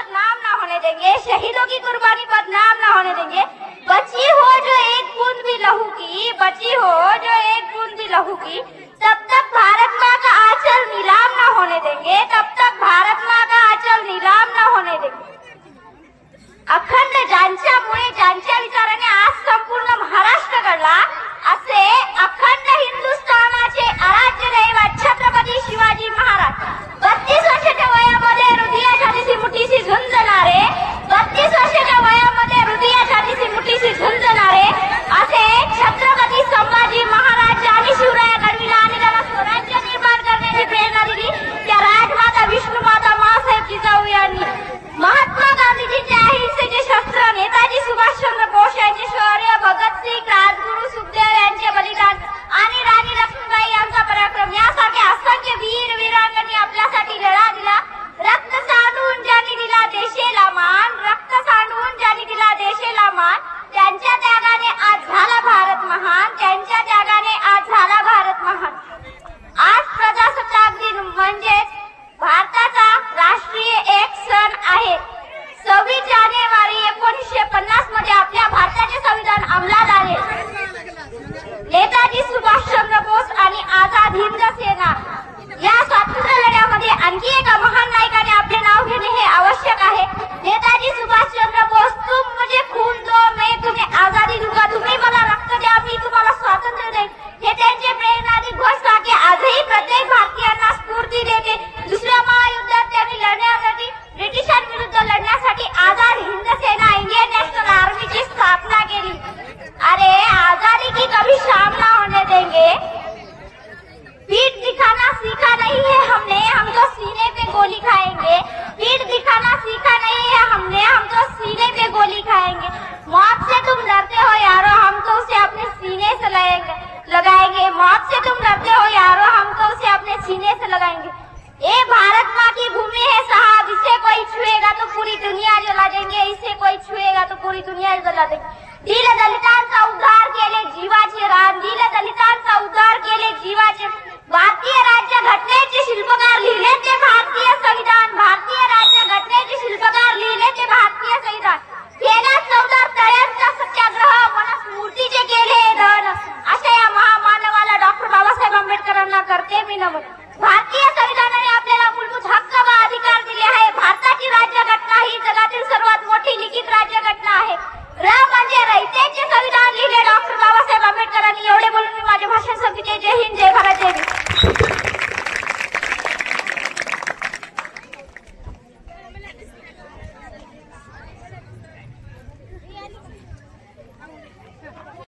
बदनाम ना होने देंगे, शहीदों की कुर्बानी बदनाम ना होने देंगे। बची हो जो एक बूंद भी लहू की, बची हो जो एक बूंद भी लहू की, तब तक भारत माँ का आंचल नीलाम ना होने देंगे, तब तक भारत माँ का आंचल नीलाम ना होने देंगे। अखंड ज्यांच्यामुळे ज्यांच्या विचाराने आज संपूर्ण महाराष्ट्र घडला, असे